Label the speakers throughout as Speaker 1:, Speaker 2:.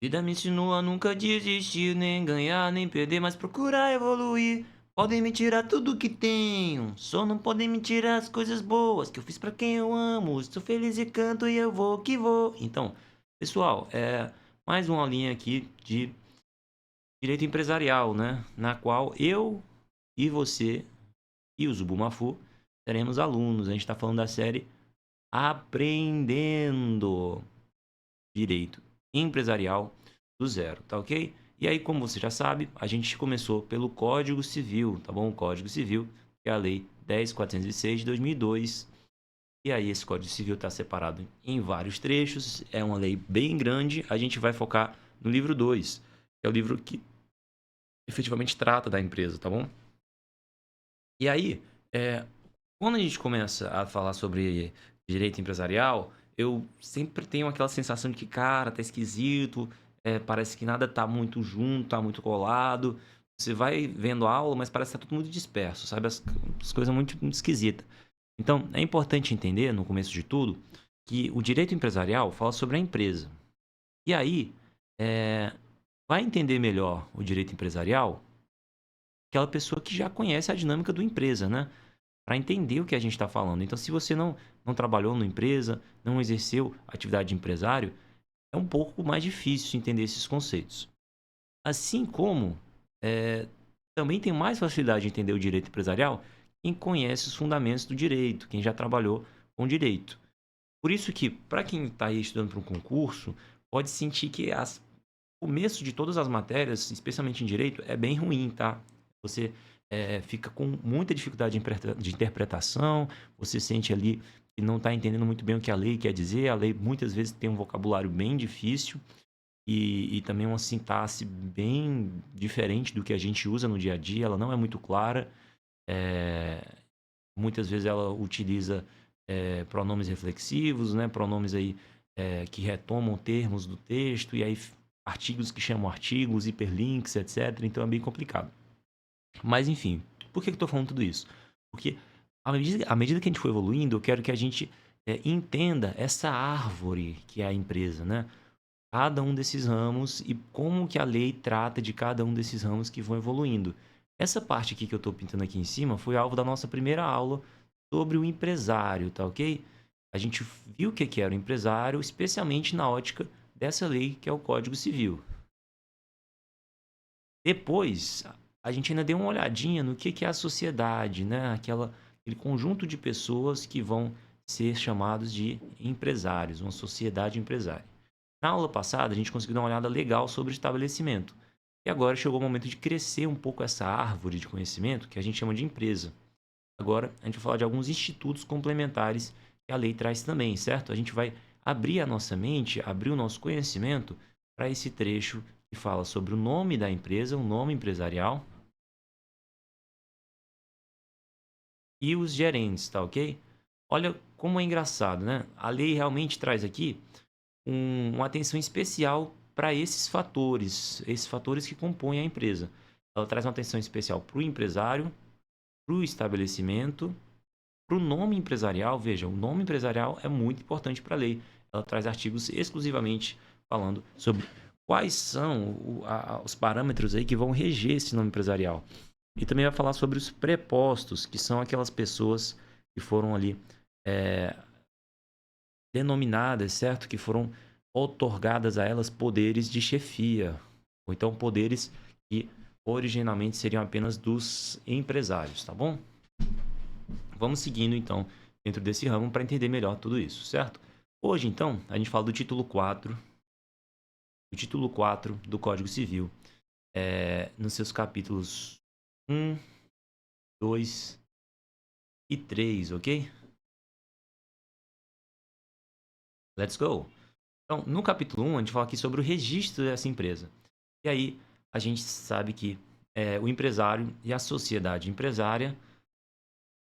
Speaker 1: Vida me ensinou a nunca desistir, nem ganhar, nem perder, mas procurar evoluir. Podem me tirar tudo que tenho, só não podem me tirar as coisas boas que eu fiz pra quem eu amo. Estou feliz e canto e eu vou que vou. Então, pessoal, mais uma linha aqui de direito empresarial, né? Na qual eu e você e o Zubumafu seremos alunos. A gente está falando da série Aprendendo Direito Empresarial do Zero, tá ok? E aí, como você já sabe, a gente começou pelo Código Civil, tá bom? O Código Civil, que é a Lei 10.406 de 2002. E aí, esse Código Civil está separado em vários trechos, é uma lei bem grande. A gente vai focar no livro 2, que é o livro que efetivamente trata da empresa, tá bom? E aí, quando a gente começa a falar sobre direito empresarial, eu sempre tenho aquela sensação de que, cara, tá esquisito, parece que nada tá muito junto, tá muito colado. Você vai vendo a aula, mas parece que tá tudo muito disperso, sabe? As coisas muito esquisitas. Então, é importante entender, no começo de tudo, que o direito empresarial fala sobre a empresa. E aí, é, vai entender melhor o direito empresarial aquela pessoa que já conhece a dinâmica do empresa, né? Para entender o que a gente está falando. Então, se você não trabalhou numa empresa, não exerceu atividade de empresário, é um pouco mais difícil entender esses conceitos. Assim como também tem mais facilidade de entender o direito empresarial quem conhece os fundamentos do direito, quem já trabalhou com direito. Por isso que, para quem está aí estudando para um concurso, pode sentir que o começo de todas as matérias, especialmente em direito, é bem ruim, tá? Você fica com muita dificuldade de interpretação, você sente ali que não está entendendo muito bem o que a lei quer dizer. A lei muitas vezes tem um vocabulário bem difícil e também uma sintaxe bem diferente do que a gente usa no dia a dia. Ela não é muito clara. É, Muitas vezes ela utiliza pronomes reflexivos, né? Pronomes aí que retomam termos do texto, e aí artigos que chamam artigos, hiperlinks, etc. Então é bem complicado. Mas enfim, por que eu estou falando tudo isso? Porque à medida que a gente for evoluindo, eu quero que a gente entenda essa árvore que é a empresa, né? Cada um desses ramos e como que a lei trata de cada um desses ramos que vão evoluindo. Essa parte aqui que eu estou pintando aqui em cima foi alvo da nossa primeira aula sobre o empresário, tá ok? A gente viu o que era o empresário, especialmente na ótica dessa lei que é o Código Civil. Depois, a gente ainda deu uma olhadinha no que é a sociedade, né? Aquele conjunto de pessoas que vão ser chamados de empresários, uma sociedade empresária. Na aula passada, a gente conseguiu dar uma olhada legal sobre o estabelecimento. E agora chegou o momento de crescer um pouco essa árvore de conhecimento que a gente chama de empresa. Agora, a gente vai falar de alguns institutos complementares que a lei traz também, certo? A gente vai abrir a nossa mente, abrir o nosso conhecimento para esse trecho que fala sobre o nome da empresa, o nome empresarial e os gerentes, tá ok? Olha como é engraçado, né? A lei realmente traz aqui uma atenção especial para esses fatores que compõem a empresa. Ela traz uma atenção especial para o empresário, para o estabelecimento, para o nome empresarial. Veja, o nome empresarial é muito importante para a lei. Ela traz artigos exclusivamente falando sobre quais são os parâmetros aí que vão reger esse nome empresarial. E também vai falar sobre os prepostos, que são aquelas pessoas que foram ali é, denominadas, certo? Que foram otorgadas a elas poderes de chefia, ou então poderes que originalmente seriam apenas dos empresários, tá bom? Vamos seguindo então dentro desse ramo para entender melhor tudo isso, certo? Hoje então a gente fala do título 4 do Código Civil, nos seus capítulos 1, 2 e 3, ok? Let's go! Então, no capítulo 1, a gente fala aqui sobre o registro dessa empresa. E aí, a gente sabe que o empresário e a sociedade empresária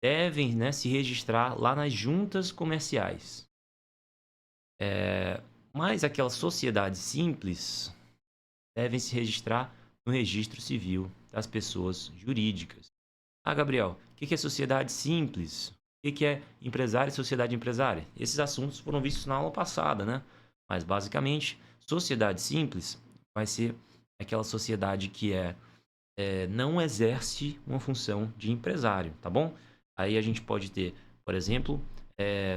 Speaker 1: devem, né, se registrar lá nas juntas comerciais. Mas aquelas sociedades simples devem se registrar no registro civil das pessoas jurídicas. Ah, Gabriel, o que é sociedade simples? O que é empresário e sociedade empresária? Esses assuntos foram vistos na aula passada, né? Mas basicamente, sociedade simples vai ser aquela sociedade que não exerce uma função de empresário, tá bom? Aí a gente pode ter, por exemplo,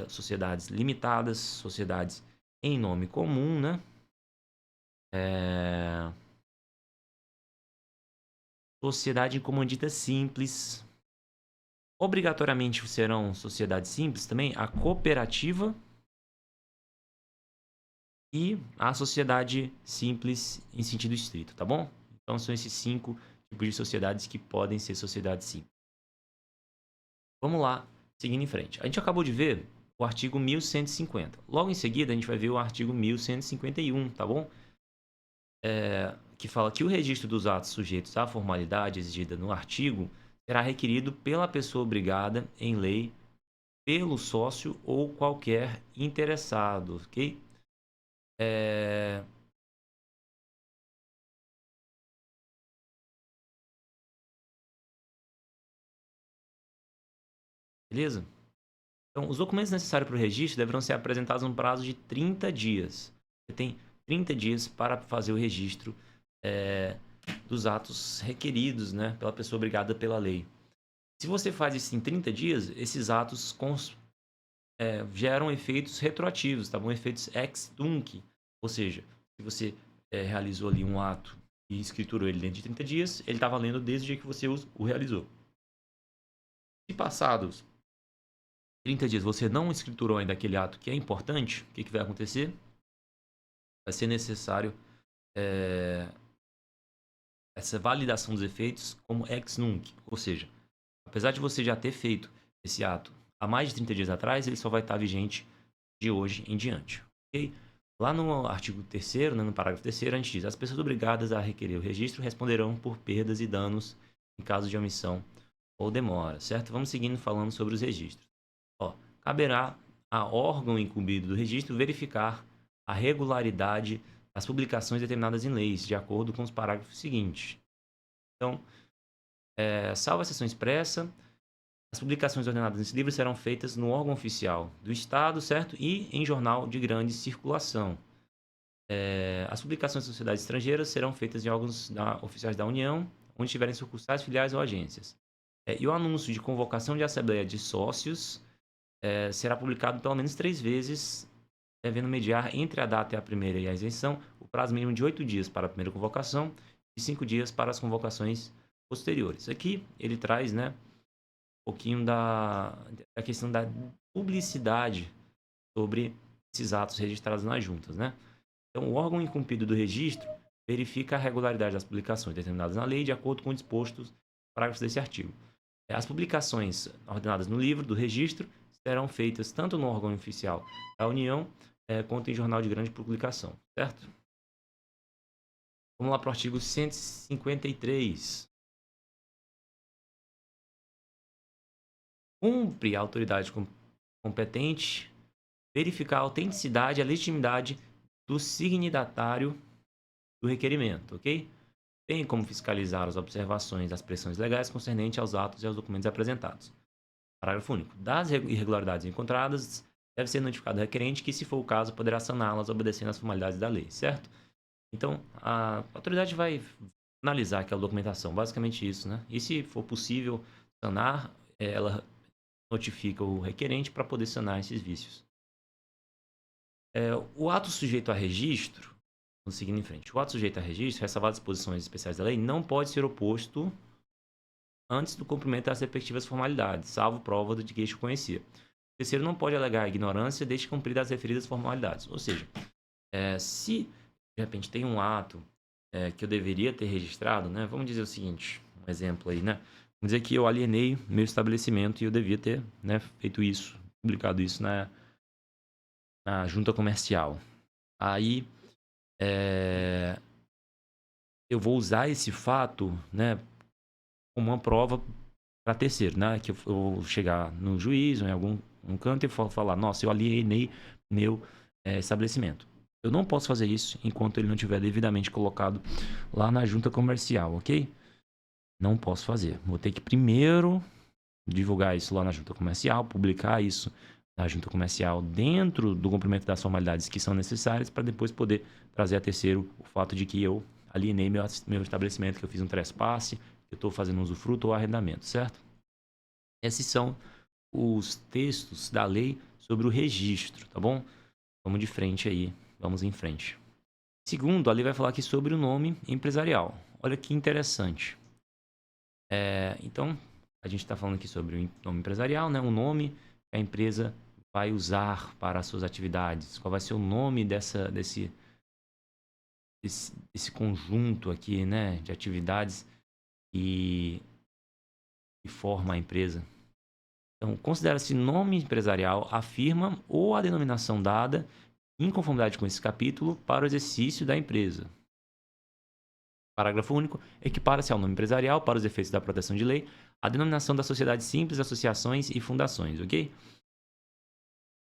Speaker 1: sociedades limitadas, sociedades em nome comum, né? Sociedade em comandita simples. Obrigatoriamente serão sociedades simples também a cooperativa e a sociedade simples em sentido estrito, tá bom? Então são esses 5 tipos de sociedades que podem ser sociedades simples. Vamos lá, seguindo em frente. A gente acabou de ver o artigo 1150. Logo em seguida, a gente vai ver o artigo 1151, tá bom? Que fala que o registro dos atos sujeitos à formalidade exigida no artigo será requerido pela pessoa obrigada em lei, pelo sócio ou qualquer interessado, ok? Beleza? Então, os documentos necessários para o registro deverão ser apresentados no prazo de 30 dias. Você tem 30 dias para fazer o registro dos atos requeridos, né, pela pessoa obrigada pela lei. Se você faz isso em 30 dias, esses atos geram efeitos retroativos, tá bom? Efeitos ex tunc. Ou seja, se você realizou ali um ato e escriturou ele dentro de 30 dias, ele está valendo desde o dia que você o realizou. Se passados 30 dias você não escriturou ainda aquele ato que é importante, o que vai acontecer? Vai ser necessário essa validação dos efeitos como ex nunc. Ou seja, apesar de você já ter feito esse ato há mais de 30 dias atrás, ele só vai estar vigente de hoje em diante. Okay? Lá no artigo 3º, né, no parágrafo 3º, a gente diz: as pessoas obrigadas a requerer o registro responderão por perdas e danos em caso de omissão ou demora, certo? Vamos seguindo falando sobre os registros. Caberá a órgão incumbido do registro verificar a regularidade das publicações determinadas em leis, de acordo com os parágrafos seguintes. Então, salvo a exceção expressa, as publicações ordenadas nesse livro serão feitas no órgão oficial do Estado, certo? E em jornal de grande circulação. As publicações de sociedades estrangeiras serão feitas em órgãos oficiais da União, onde tiverem sucursais, filiais ou agências. E o anúncio de convocação de assembleia de sócios será publicado pelo menos 3 vezes, devendo mediar entre a data e a primeira e a isenção o prazo mínimo de 8 dias para a primeira convocação e 5 dias para as convocações posteriores. Aqui ele traz, né, um pouquinho da questão da publicidade sobre esses atos registrados nas juntas, né? Então, o órgão incumbido do registro verifica a regularidade das publicações determinadas na lei de acordo com o disposto nos parágrafos desse artigo. As publicações ordenadas no livro do registro serão feitas tanto no órgão oficial da União quanto em jornal de grande publicação, certo? Vamos lá para o artigo 153. Cumpre a autoridade competente verificar a autenticidade e a legitimidade do signatário do requerimento, ok? Tem como fiscalizar as observações das pressões legais concernentes aos atos e aos documentos apresentados. Parágrafo único. Das irregularidades encontradas, deve ser notificado o requerente que, se for o caso, poderá saná-las obedecendo às formalidades da lei, certo? Então, a autoridade vai analisar aquela documentação, basicamente isso, né? E se for possível sanar, ela notifica o requerente para poder sanar esses vícios. O ato sujeito a registro, vamos seguindo em frente. O ato sujeito a registro, ressalvadas as disposições especiais da lei, não pode ser oposto antes do cumprimento das respectivas formalidades, salvo prova de que este o conhecia. O terceiro não pode alegar ignorância desde cumpridas as referidas formalidades. Ou seja, se de repente tem um ato que eu deveria ter registrado, né? Vamos dizer o seguinte, um exemplo aí, né? Vamos dizer que eu alienei meu estabelecimento e eu devia ter, né, feito isso, publicado isso na junta comercial. Aí eu vou usar esse fato, né, como uma prova para terceiro, né? Que eu vou chegar no juiz ou em algum canto e falar: nossa, eu alienei meu estabelecimento. Eu não posso fazer isso enquanto ele não tiver devidamente colocado lá na junta comercial, ok? Não posso fazer. Vou ter que primeiro divulgar isso lá na junta comercial, publicar isso da junta comercial dentro do cumprimento das formalidades que são necessárias para depois poder trazer a terceiro o fato de que eu alienei meu estabelecimento, que eu fiz um trespasse, que eu estou fazendo usufruto ou arrendamento, certo? Esses são os textos da lei sobre o registro, tá bom? Vamos de frente aí, vamos em frente. Segundo, a lei vai falar aqui sobre o nome empresarial. Olha que interessante. Então, a gente está falando aqui sobre o nome empresarial, né? O nome que a empresa vai usar para as suas atividades. Qual vai ser o nome desse conjunto aqui, né? De atividades que forma a empresa. Então, considera-se nome empresarial a firma ou a denominação dada em conformidade com esse capítulo para o exercício da empresa. Parágrafo único. Equipara-se ao nome empresarial, para os efeitos da proteção de lei, a denominação da sociedade simples, associações e fundações, ok?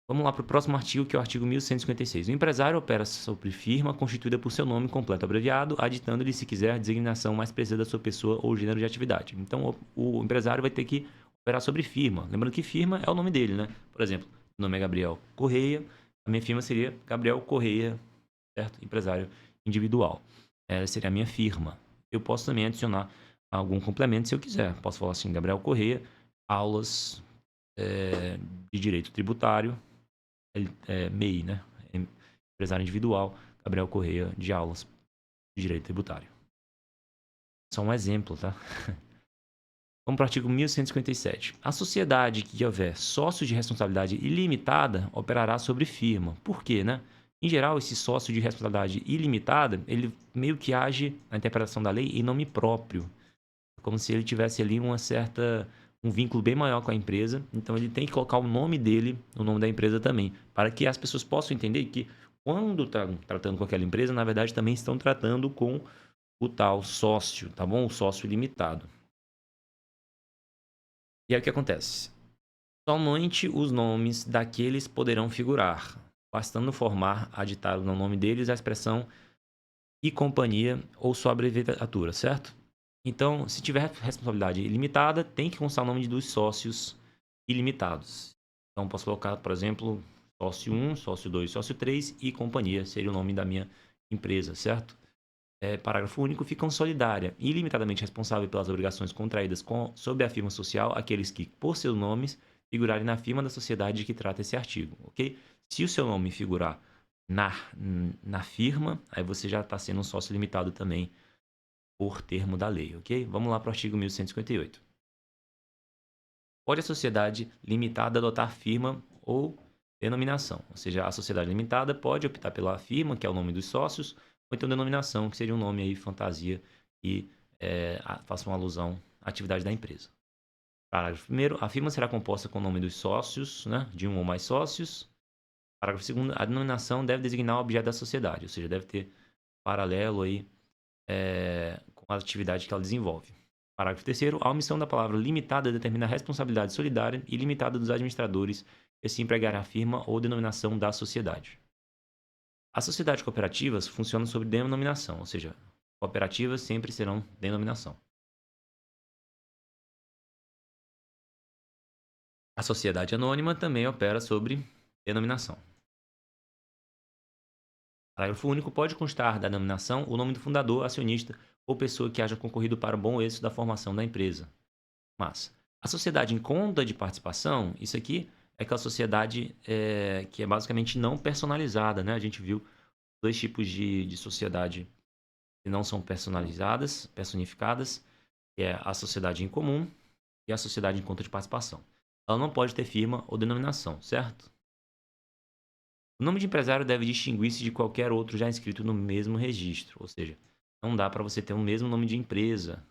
Speaker 1: Vamos lá para o próximo artigo, que é o artigo 1156. O empresário opera sobre firma constituída por seu nome completo abreviado, aditando-lhe, se quiser, a designação mais precisa da sua pessoa ou gênero de atividade. Então, o empresário vai ter que operar sobre firma. Lembrando que firma é o nome dele, né? Por exemplo, meu nome é Gabriel Correia, a minha firma seria Gabriel Correia, certo? Empresário individual. Essa seria a minha firma. Eu posso também adicionar algum complemento se eu quiser. Posso falar assim, Gabriel Correia, aulas de direito tributário, MEI, né? Empresário individual, Gabriel Correia, de aulas de direito tributário. Só um exemplo, tá? Vamos para o artigo 1157. A sociedade que houver sócio de responsabilidade ilimitada operará sobre firma. Por quê, né? Em geral, esse sócio de responsabilidade ilimitada, ele meio que age na interpretação da lei em nome próprio. Como se ele tivesse ali um vínculo bem maior com a empresa. Então, ele tem que colocar o nome dele, o nome da empresa também, para que as pessoas possam entender que quando estão tratando com aquela empresa, na verdade, também estão tratando com o tal sócio, tá bom? O sócio limitado. E aí o que acontece? Somente os nomes daqueles poderão figurar, bastando formar, aditado no nome deles, a expressão e companhia ou sua abreviatura, certo? Então, se tiver responsabilidade ilimitada, tem que constar o nome dos sócios ilimitados. Então, posso colocar, por exemplo, sócio 1, sócio 2, sócio 3 e companhia, seria o nome da minha empresa, certo? Parágrafo único. Ficam solidária e ilimitadamente responsável pelas obrigações contraídas sob a firma social aqueles que, por seus nomes, figurarem na firma da sociedade de que trata esse artigo, ok? Se o seu nome figurar na firma, aí você já está sendo um sócio limitado também por termo da lei, ok? Vamos lá para o artigo 1158. Pode a sociedade limitada adotar firma ou denominação, ou seja, a sociedade limitada pode optar pela firma, que é o nome dos sócios, ou então denominação, que seria um nome aí fantasia e faça uma alusão à atividade da empresa. Parágrafo 1º, a firma será composta com o nome dos sócios, né, de um ou mais sócios. Parágrafo 2º, a denominação deve designar o objeto da sociedade, ou seja, deve ter paralelo aí com a atividade que ela desenvolve. Parágrafo 3º, a omissão da palavra limitada determina a responsabilidade solidária e limitada dos administradores que se empregará a firma ou denominação da sociedade. As sociedades cooperativas funcionam sobre denominação, ou seja, cooperativas sempre serão denominação. A sociedade anônima também opera sobre denominação. Parágrafo único. Pode constar da denominação o nome do fundador, acionista ou pessoa que haja concorrido para o bom êxito da formação da empresa. Mas a sociedade em conta de participação, isso aqui é aquela sociedade que é basicamente não personalizada, né? A gente viu dois tipos de sociedade que não são personalizadas, personificadas, que é a sociedade em comum e a sociedade em conta de participação. Ela não pode ter firma ou denominação, certo? O nome de empresário deve distinguir-se de qualquer outro já inscrito no mesmo registro, ou seja, não dá para você ter o mesmo nome de empresa,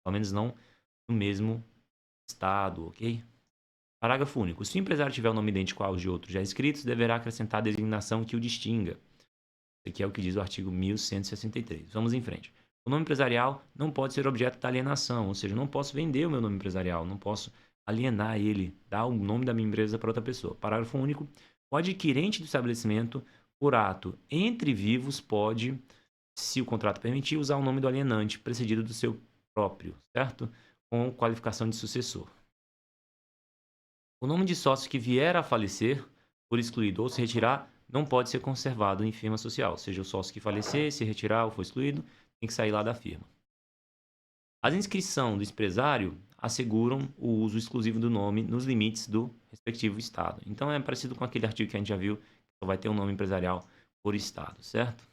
Speaker 1: pelo menos não no mesmo estado, ok? Parágrafo único. Se o empresário tiver o nome idêntico aos de outros já escritos, deverá acrescentar a designação que o distinga. Isso aqui é o que diz o artigo 1163. Vamos em frente. O nome empresarial não pode ser objeto da alienação, ou seja, eu não posso vender o meu nome empresarial, não posso alienar ele, dar o nome da minha empresa para outra pessoa. Parágrafo único. O adquirente do estabelecimento, por ato entre vivos, pode, se o contrato permitir, usar o nome do alienante, precedido do seu próprio, certo? Com qualificação de sucessor. O nome de sócio que vier a falecer, por excluído ou se retirar, não pode ser conservado em firma social. Ou seja, o sócio que falecer, se retirar ou for excluído, tem que sair lá da firma. As inscrições do empresário asseguram o uso exclusivo do nome nos limites do respectivo estado. Então é parecido com aquele artigo que a gente já viu, que só vai ter um nome empresarial por estado, certo?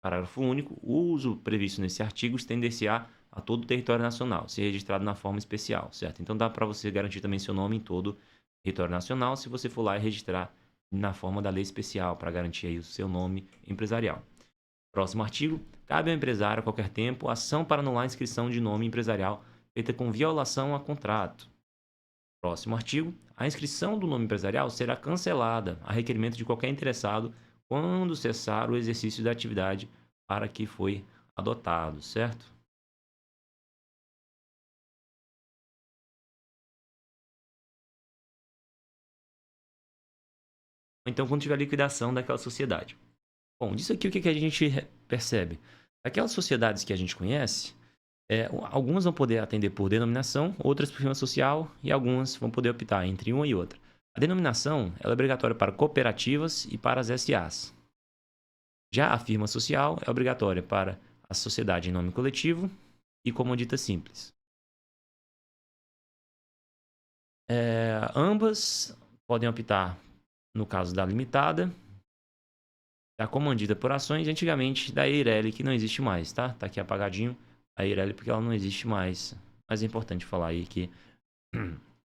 Speaker 1: Parágrafo único. O uso previsto nesse artigo estender-se-á a todo o território nacional, se registrado na forma especial, certo? Então dá para você garantir também seu nome em todo o território nacional, se você for lá e registrar na forma da lei especial, para garantir aí o seu nome empresarial. Próximo artigo. Cabe ao empresário, a qualquer tempo, ação para anular a inscrição de nome empresarial feita com violação a contrato. Próximo artigo. A inscrição do nome empresarial será cancelada a requerimento de qualquer interessado quando cessar o exercício da atividade para que foi adotado, certo? Então, quando tiver a liquidação daquela sociedade. Bom, disso aqui o que a gente percebe? Aquelas sociedades que a gente conhece, algumas vão poder atender por denominação, outras por firma social e algumas vão poder optar entre uma e outra. A denominação ela é obrigatória para cooperativas e para as SAs. Já a firma social é obrigatória para a sociedade em nome coletivo e comandita simples. Ambas podem optar, no caso da limitada, da comandita por ações, antigamente da Eireli, que não existe mais, tá? Tá aqui apagadinho a Eireli porque ela não existe mais. Mas é importante falar aí que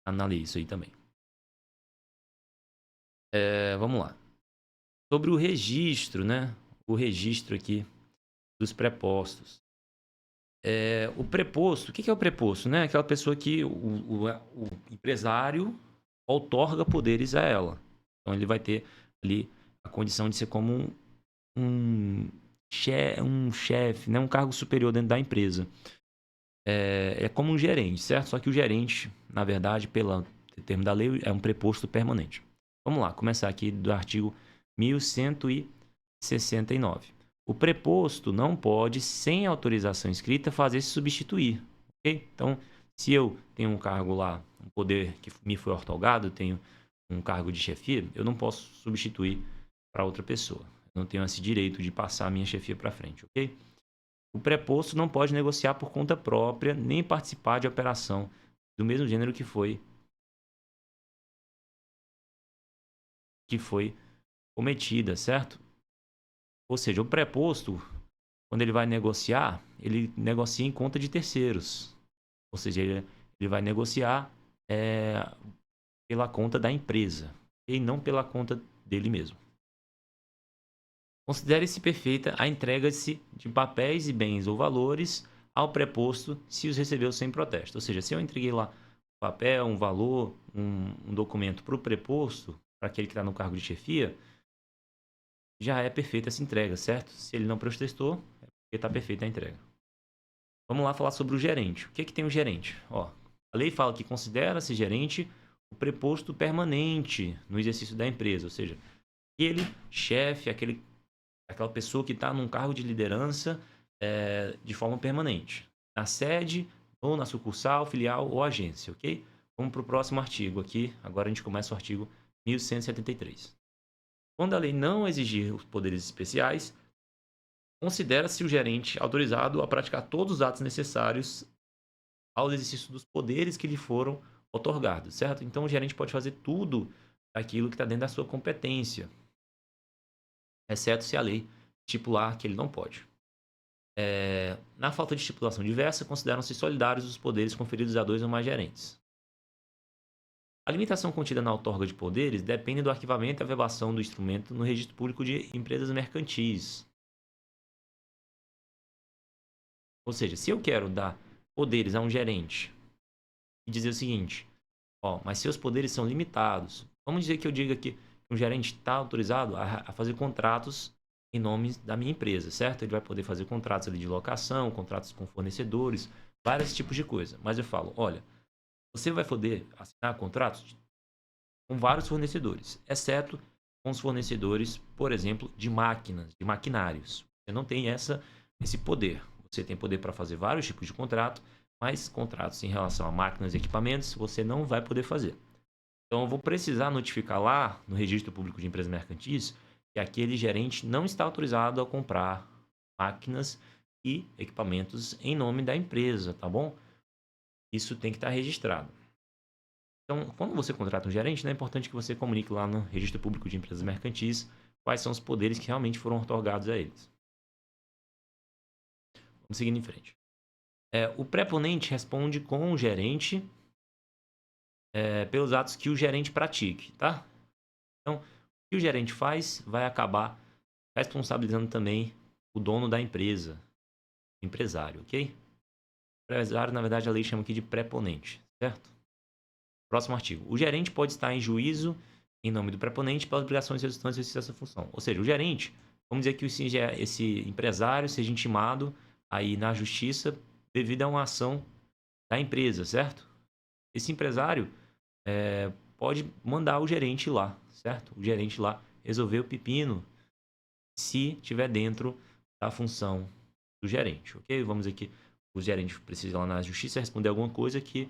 Speaker 1: analise isso aí também. Vamos lá. Sobre o registro, né? O registro aqui dos prepostos. O preposto, o que é o preposto? Né? Aquela pessoa que o empresário outorga poderes a ela. Então ele vai ter ali a condição de ser como um chefe, né? Um cargo superior dentro da empresa. É como um gerente, certo? Só que o gerente, na verdade, pelo termo da lei, é um preposto permanente. Vamos lá, começar aqui do artigo 1169. O preposto não pode, sem autorização escrita, fazer-se substituir. Okay? Então, se eu tenho um cargo lá, um poder que me foi outorgado, tenho um cargo de chefia, eu não posso substituir para outra pessoa. Eu não tenho esse direito de passar a minha chefia para frente, ok? O preposto não pode negociar por conta própria, nem participar de operação do mesmo gênero que foi cometida, certo? Ou seja, o preposto, quando ele vai negociar, ele negocia em conta de terceiros. Ou seja, ele vai negociar pela conta da empresa e não pela conta dele mesmo. Considere-se perfeita a entrega-se de papéis e bens ou valores ao preposto se os recebeu sem protesto. Ou seja, se eu entreguei lá um papel, um valor, um documento para o preposto, para aquele que está no cargo de chefia, já é perfeita essa entrega, certo? Se ele não protestou, é porque está perfeita a entrega. Vamos lá falar sobre o gerente. O que tem o gerente? A lei fala que considera-se gerente o preposto permanente no exercício da empresa, ou seja, aquele chefe, aquela pessoa que está num cargo de liderança de forma permanente, na sede ou na sucursal, filial ou agência, ok? Vamos para o próximo artigo aqui. Agora a gente começa o artigo 1173. Quando a lei não exigir os poderes especiais, considera-se o gerente autorizado a praticar todos os atos necessários ao exercício dos poderes que lhe foram outorgados, certo? Então o gerente pode fazer tudo aquilo que está dentro da sua competência, exceto se a lei estipular que ele não pode. Na falta de estipulação diversa, consideram-se solidários os poderes conferidos a dois ou mais gerentes. A limitação contida na outorga de poderes depende do arquivamento e averbação do instrumento no Registro Público de Empresas Mercantis. Ou seja, se eu quero dar poderes a um gerente e dizer o seguinte, mas seus poderes são limitados. Vamos dizer que eu diga que um gerente está autorizado a fazer contratos em nome da minha empresa, certo? Ele vai poder fazer contratos ali de locação, contratos com fornecedores, vários tipos de coisa. Mas eu falo, olha, você vai poder assinar contratos com vários fornecedores, exceto com os fornecedores, por exemplo, de máquinas, de maquinários. Você não tem esse poder. Você tem poder para fazer vários tipos de contrato, mas contratos em relação a máquinas e equipamentos você não vai poder fazer. Então, eu vou precisar notificar lá no Registro Público de Empresas Mercantis que aquele gerente não está autorizado a comprar máquinas e equipamentos em nome da empresa, tá bom? Isso tem que estar registrado. Então, quando você contrata um gerente, né, é importante que você comunique lá no Registro Público de Empresas Mercantis quais são os poderes que realmente foram otorgados a eles. Vamos seguindo em frente. O preponente responde com o gerente pelos atos que o gerente pratique, tá? Então, o que o gerente faz vai acabar responsabilizando também o dono da empresa, o empresário, ok? O empresário, na verdade, a lei chama aqui de preponente, certo? Próximo artigo. O gerente pode estar em juízo em nome do preponente pelas obrigações resultantes do exercício dessa função. Ou seja, o gerente, vamos dizer que esse empresário seja intimado aí na justiça devido a uma ação da empresa, certo? Esse empresário pode mandar o gerente lá, certo? O gerente lá resolver o pepino se tiver dentro da função do gerente, ok? Vamos dizer que o gerente precisa ir lá na justiça responder alguma coisa que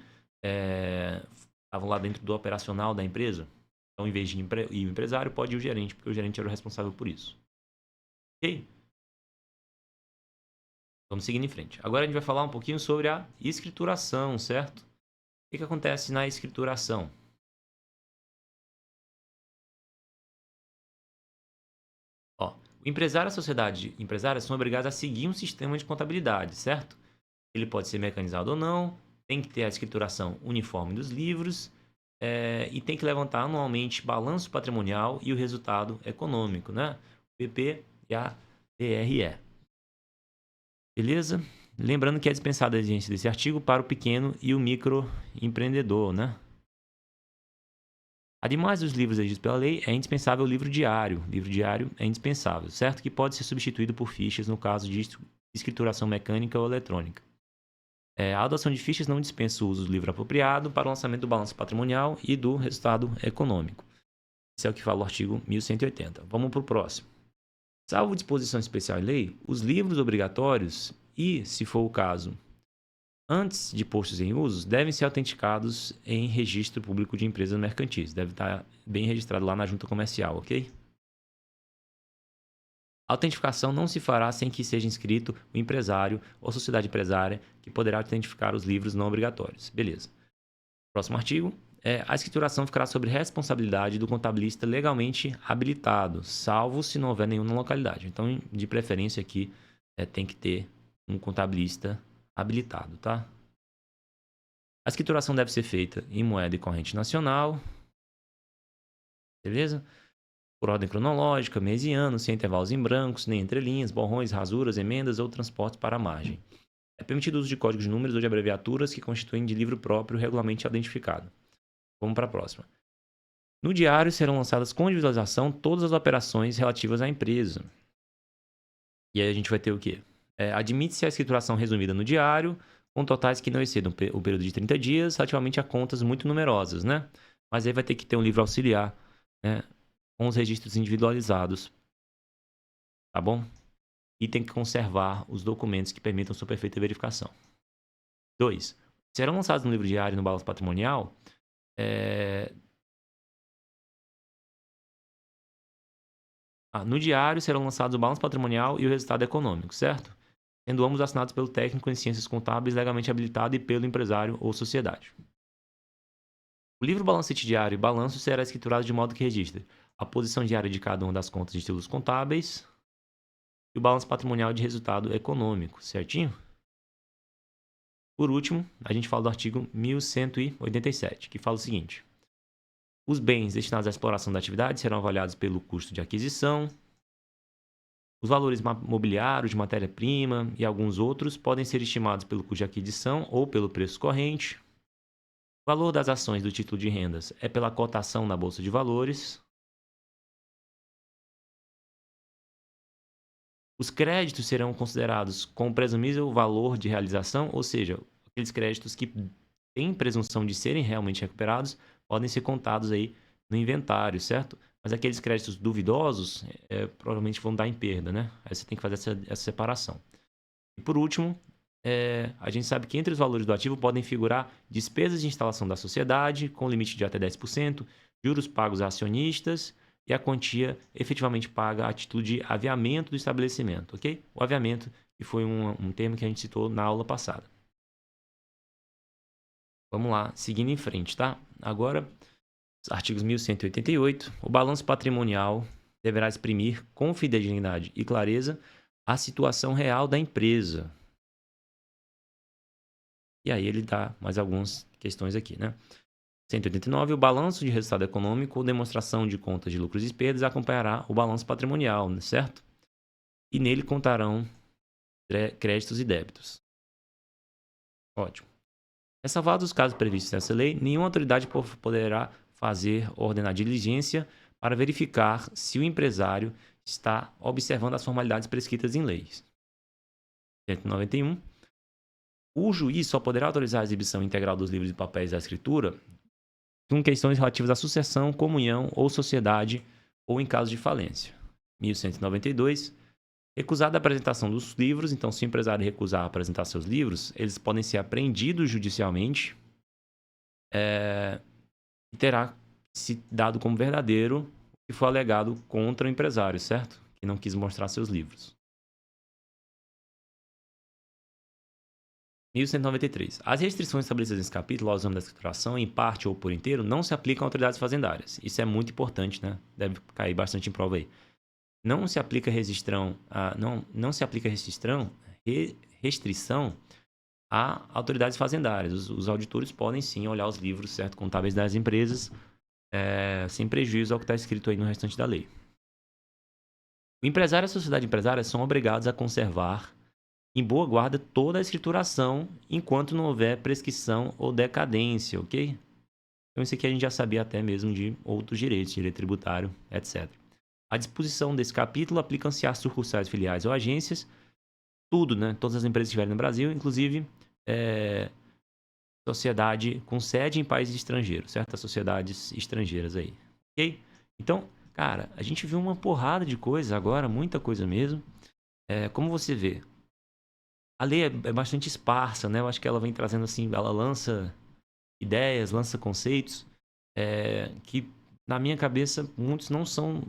Speaker 1: estavam lá dentro do operacional da empresa. Então, em vez de ir o empresário, pode ir o gerente, porque o gerente era o responsável por isso. Ok? Vamos seguindo em frente. Agora a gente vai falar um pouquinho sobre a escrituração, certo? O que acontece na escrituração? Ó, o empresário e a sociedade empresária são obrigados a seguir um sistema de contabilidade, certo? Ele pode ser mecanizado ou não, tem que ter a escrituração uniforme dos livros e tem que levantar anualmente balanço patrimonial e o resultado econômico, né? O PP e a DRE. Beleza? Lembrando que é dispensada a exigência desse artigo para o pequeno e o microempreendedor, né? Ademais dos livros exigidos pela lei, é indispensável o livro diário. O livro diário é indispensável, certo? Que pode ser substituído por fichas no caso de escrituração mecânica ou eletrônica. A adoção de fichas não dispensa o uso do livro apropriado para o lançamento do balanço patrimonial e do resultado econômico. Esse é o que fala o artigo 1180. Vamos para o próximo. Salvo disposição especial em lei, os livros obrigatórios e, se for o caso, antes de postos em uso, devem ser autenticados em registro público de empresas mercantis. Deve estar bem registrado lá na junta comercial, ok? A autentificação não se fará sem que seja inscrito o empresário ou sociedade empresária que poderá autentificar os livros não obrigatórios. Beleza. Próximo artigo. A escrituração ficará sob responsabilidade do contabilista legalmente habilitado, salvo se não houver nenhum na localidade. Então, de preferência aqui, tem que ter um contabilista habilitado, tá? A escrituração deve ser feita em moeda e corrente nacional. Beleza? Por ordem cronológica, mês e ano, sem intervalos em brancos, nem entrelinhas, borrões, rasuras, emendas ou transportes para a margem. É permitido o uso de códigos de números ou de abreviaturas que constituem de livro próprio regularmente identificado. Vamos para a próxima. No diário serão lançadas com individualização todas as operações relativas à empresa. E aí a gente vai ter o quê? Admite-se a escrituração resumida no diário, com totais que não excedam o período de 30 dias, relativamente a contas muito numerosas, né? Mas aí vai ter que ter um livro auxiliar, né? Com os registros individualizados, tá bom? E tem que conservar os documentos que permitam sua perfeita verificação. 2. Serão lançados no livro diário e no balanço patrimonial no diário serão lançados o balanço patrimonial e o resultado econômico, certo? Sendo ambos assinados pelo técnico em ciências contábeis legalmente habilitado e pelo empresário ou sociedade. O livro balancete diário e balanço será escriturado de modo que registre a posição diária de cada uma das contas de títulos contábeis e o balanço patrimonial de resultado econômico, certinho? Por último, a gente fala do artigo 1187, que fala o seguinte: os bens destinados à exploração da atividade serão avaliados pelo custo de aquisição. Os valores mobiliários de matéria-prima e alguns outros podem ser estimados pelo custo de aquisição ou pelo preço corrente. O valor das ações do título de rendas é pela cotação na Bolsa de Valores. Os créditos serão considerados com presumível valor de realização, ou seja, aqueles créditos que têm presunção de serem realmente recuperados podem ser contados aí no inventário, certo? Mas aqueles créditos duvidosos provavelmente vão dar em perda, né? Aí você tem que fazer essa separação. E por último, a gente sabe que entre os valores do ativo podem figurar despesas de instalação da sociedade, com limite de até 10%, juros pagos a acionistas e a quantia efetivamente paga a título de aviamento do estabelecimento, ok? O aviamento, que foi um termo que a gente citou na aula passada. Vamos lá, seguindo em frente, tá? Agora, artigos 1188, o balanço patrimonial deverá exprimir com fidelidade e clareza a situação real da empresa. E aí ele dá mais algumas questões aqui, né? 189, o balanço de resultado econômico ou demonstração de contas de lucros e perdas acompanhará o balanço patrimonial, certo? E nele contarão créditos e débitos. Ótimo. Ressalvados os casos previstos nessa lei, nenhuma autoridade poderá fazer ou ordenar diligência para verificar se o empresário está observando as formalidades prescritas em leis. 191. O juiz só poderá autorizar a exibição integral dos livros e papéis da escritura com questões relativas à sucessão, comunhão ou sociedade ou em caso de falência. 1192. Recusada a apresentação dos livros, então se o empresário recusar a apresentar seus livros, eles podem ser apreendidos judicialmente e terá se dado como verdadeiro o que foi alegado contra o empresário, certo? Que não quis mostrar seus livros. 1193. As restrições estabelecidas nesse capítulo ao exame da escrituração, em parte ou por inteiro, não se aplicam a autoridades fazendárias. Isso é muito importante, né? Deve cair bastante em prova aí. Não se aplica não se aplica restrição a autoridades fazendárias. Os auditores podem sim olhar os livros, certo, contábeis das empresas, sem prejuízo ao que está escrito aí no restante da lei. O empresário e a sociedade empresária são obrigados a conservar em boa guarda toda a escrituração enquanto não houver prescrição ou decadência, ok? Então isso aqui a gente já sabia até mesmo de outros direitos, direito tributário, etc. A disposição desse capítulo aplicam-se às sucursais, filiais ou agências, tudo, né? Todas as empresas que estiverem no Brasil, inclusive sociedade com sede em países estrangeiros, certas sociedades estrangeiras aí, ok? Então, cara, a gente viu uma porrada de coisa agora, muita coisa mesmo. Como você vê, a lei é bastante esparsa, né? Eu acho que ela vem trazendo assim, ela lança ideias, lança conceitos que, na minha cabeça, muitos não são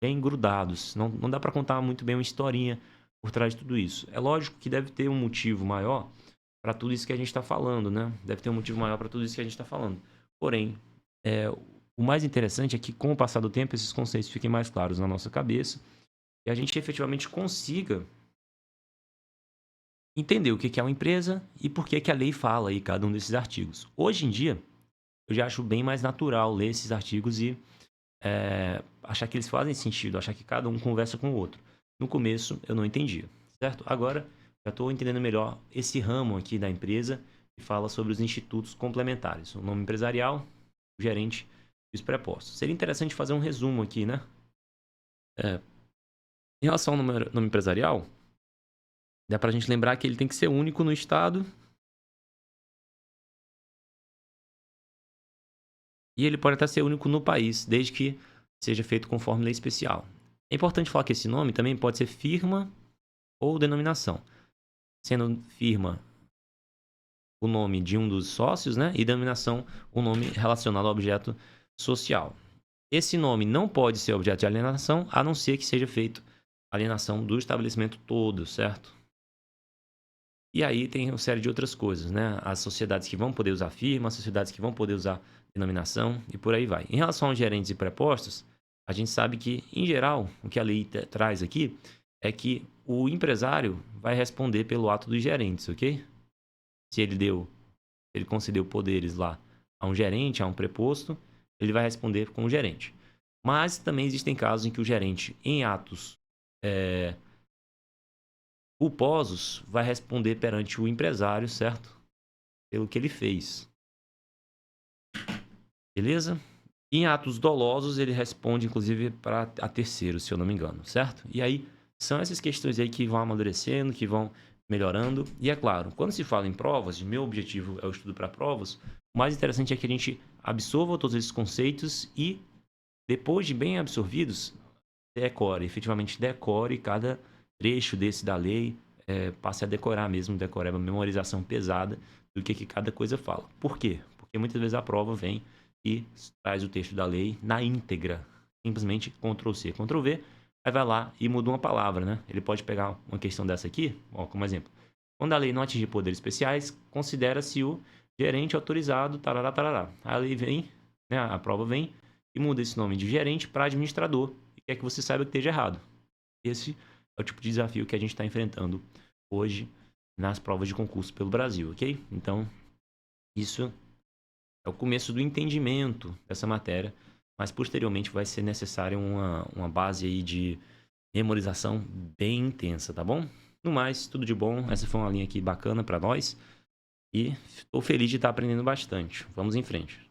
Speaker 1: bem grudados. Não dá para contar muito bem uma historinha por trás de tudo isso. É lógico que deve ter um motivo maior para tudo isso que a gente está falando, né? Deve ter um motivo maior para tudo isso que a gente está falando. Porém, o mais interessante é que, com o passar do tempo, esses conceitos fiquem mais claros na nossa cabeça e a gente efetivamente consiga entender o que é uma empresa e por que a lei fala aí cada um desses artigos. Hoje em dia, eu já acho bem mais natural ler esses artigos e achar que eles fazem sentido, achar que cada um conversa com o outro. No começo, eu não entendia, certo? Agora, já estou entendendo melhor esse ramo aqui da empresa que fala sobre os institutos complementares. O nome empresarial, o gerente e os prepostos. Seria interessante fazer um resumo aqui, né? Em relação ao nome empresarial, dá para a gente lembrar que ele tem que ser único no estado e ele pode até ser único no país, desde que seja feito conforme lei especial. É importante falar que esse nome também pode ser firma ou denominação. Sendo firma o nome de um dos sócios, né? E denominação o nome relacionado ao objeto social. Esse nome não pode ser objeto de alienação, a não ser que seja feito alienação do estabelecimento todo, certo? E aí tem uma série de outras coisas, né? As sociedades que vão poder usar firma, as sociedades que vão poder usar denominação e por aí vai. Em relação aos gerentes e prepostos, a gente sabe que, em geral, o que a lei traz aqui é que o empresário vai responder pelo ato dos gerentes, ok? Se ele concedeu poderes lá a um gerente, a um preposto, ele vai responder com o gerente. Mas também existem casos em que o gerente, em atos culposos, vai responder perante o empresário, certo? Pelo que ele fez. Beleza? Em atos dolosos, ele responde, inclusive, para a terceiro, se eu não me engano, certo? E aí, são essas questões aí que vão amadurecendo, que vão melhorando. E é claro, quando se fala em provas, meu objetivo é o estudo para provas, o mais interessante é que a gente absorva todos esses conceitos e, depois de bem absorvidos, efetivamente decore cada trecho desse da lei, passe a decorar mesmo, decorar uma memorização pesada do que cada coisa fala. Por quê? Porque muitas vezes a prova vem e traz o texto da lei na íntegra. Simplesmente Ctrl+C, Ctrl+V, aí vai lá e muda uma palavra, né? Ele pode pegar uma questão dessa aqui, ó, como exemplo. Quando a lei não atingir poderes especiais, considera-se o gerente autorizado, tarará, tarará. A lei vem, né, a prova vem e muda esse nome de gerente para administrador e quer que você saiba que esteja errado. Esse é o tipo de desafio que a gente está enfrentando hoje nas provas de concurso pelo Brasil, ok? Então, isso é o começo do entendimento dessa matéria, mas posteriormente vai ser necessária uma base aí de memorização bem intensa, tá bom? No mais, tudo de bom. Essa foi uma linha aqui bacana para nós e estou feliz de estar aprendendo bastante. Vamos em frente.